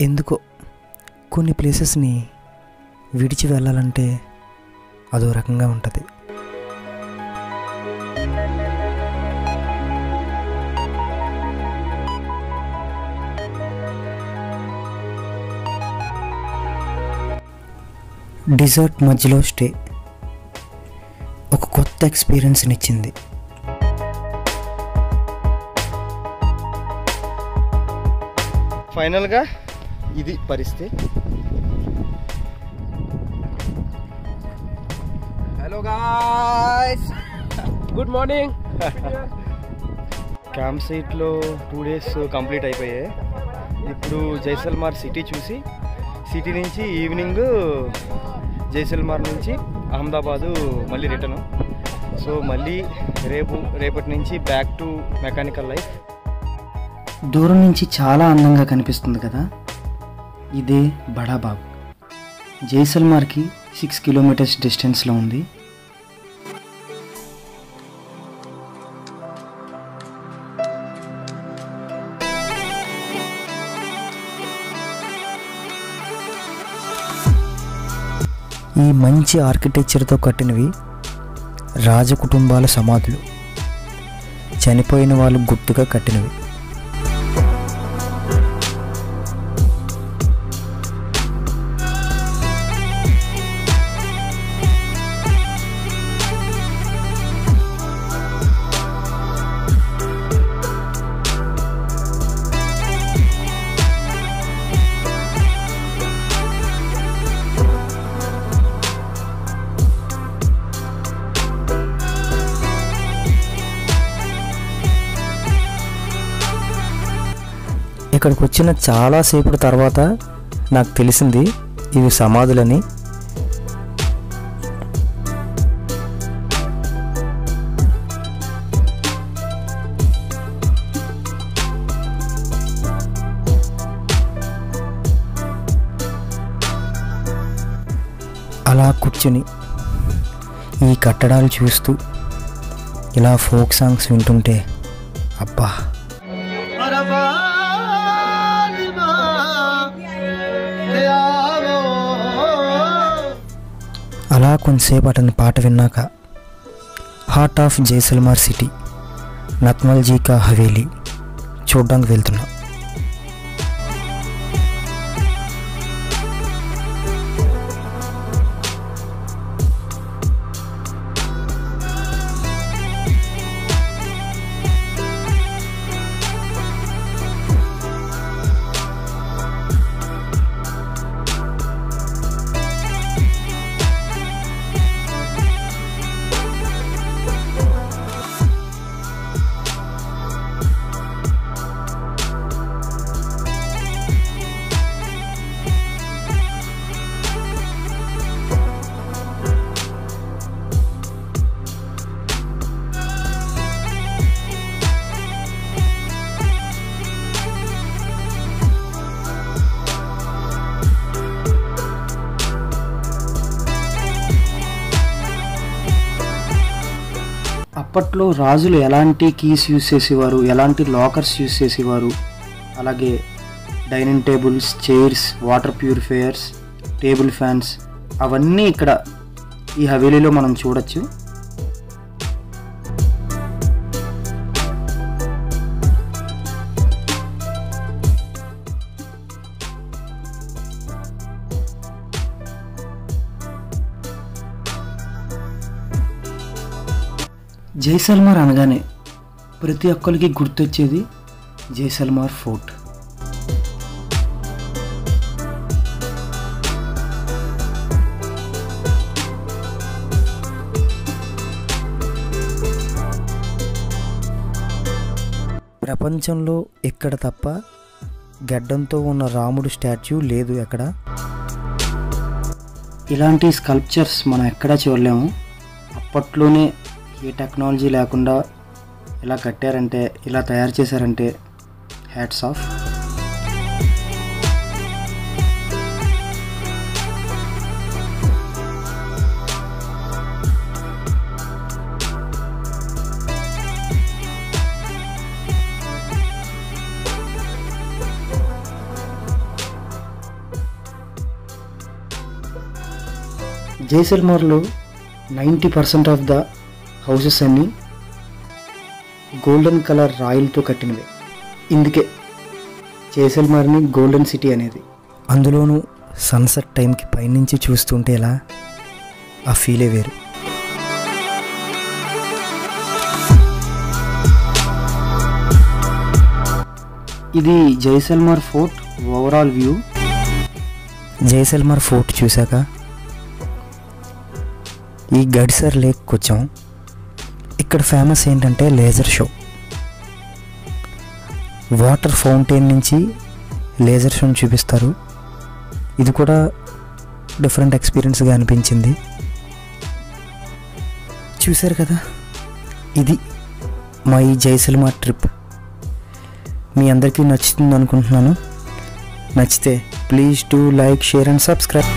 ఎందుకో కొన్ని ప్లేసెస్ని విడిచి వెళ్ళాలంటే అదో రకంగా ఉంటుంది. డిజర్ట్ మధ్యలో స్టే ఒక కొత్త ఎక్స్పీరియన్స్ని ఇచ్చింది. ఫైనల్గా ఇది పరిస్థితి. Hello guys, good morning. Camp సైట్లో 2 days కంప్లీట్ అయిపోయాయి. ఇప్పుడు జైసల్మార్ సిటీ చూసి, సిటీ నుంచి ఈవినింగ్ జైసల్మార్ నుంచి అహ్మదాబాదు మళ్ళీ రిటర్న్. సో మళ్ళీ రేపటి నుంచి బ్యాక్ టు మెకానికల్ లైఫ్. దూరం నుంచి చాలా అందంగా కనిపిస్తుంది కదా, ఇదే బడాబాగ్. జైసల్మార్కి 6 kilometers డిస్టెన్స్లో ఉంది. ఈ మంచి ఆర్కిటెక్చర్తో కట్టినవి రాజకుటుంబాల సమాధులు, చనిపోయిన వాళ్ళు గుర్తుగా కట్టినవి. ఇక్కడికి వచ్చిన చాలాసేపటి తర్వాత నాకు తెలిసింది ఇవి సమాధులని. అలా కూర్చుని ఈ కట్టడాలు చూస్తూ ఇలా ఫోక్ సాంగ్స్ వింటుంటే అబ్బా. అలా కొంతసేపు అతని పాట విన్నాక హార్ట్ ఆఫ్ జైసల్మార్ సిటీ, నత్మల్జీ కా హవేలీ చూడ్డానికి వెళ్తున్నా. అప్పట్లో రాజులు ఎలాంటి కీస్ యూజ్ చేసేవారు, ఎలాంటి లాకర్స్ యూజ్ చేసేవారు, అలాగే dining tables, chairs, water purifiers, table fans, అవన్నీ ఇక్కడ ఈ హవేలీలో మనం చూడొచ్చు. జైసల్మార్ అనగానే ప్రతి ఒక్కరికి గుర్తొచ్చేది జైసల్మార్ ఫోర్ట్. ప్రపంచంలో ఎక్కడ తప్ప గడ్డంతో ఉన్న రాముడు స్టాచ్యూ లేదు ఎక్కడ. ఇలాంటి స్కల్ప్చర్స్ మనం ఎక్కడా చూడలేము. అప్పట్లోనే ఏ టెక్నాలజీ లేకుండా ఇలా కట్టారంటే, ఇలా తయారు చేశారంటే హ్యాట్స్ ఆఫ్. జైసల్మర్లో 90% ఆఫ్ ద హౌసెస్ అన్నీ గోల్డెన్ కలర్ రాయిలతో కట్టినవే. ఇందుకే జైసల్మర్ని గోల్డెన్ సిటీ అనేది. అందులోనూ సన్సెట్ టైంకి పైనుంచి చూస్తుంటే ఎలా ఆ ఫీలే వేరు. ఇది Jaisalmer fort overall view. Jaisalmer fort చూశాక ఈ గడ్సర్ లేక్కి వచ్చాం. ఇక్కడ ఫేమస్ ఏంటంటే లేజర్ షో. వాటర్ ఫౌంటైన్ నుంచి లేజర్ షోని చూపిస్తారు. ఇది కూడా డిఫరెంట్ ఎక్స్పీరియన్స్గా అనిపించింది. చూశారు కదా, ఇది మా ఈ జైసల్మర్ ట్రిప్. మీ అందరికీ నచ్చుతుంది అనుకుంటున్నాను. నచ్చితే please do like, share and subscribe.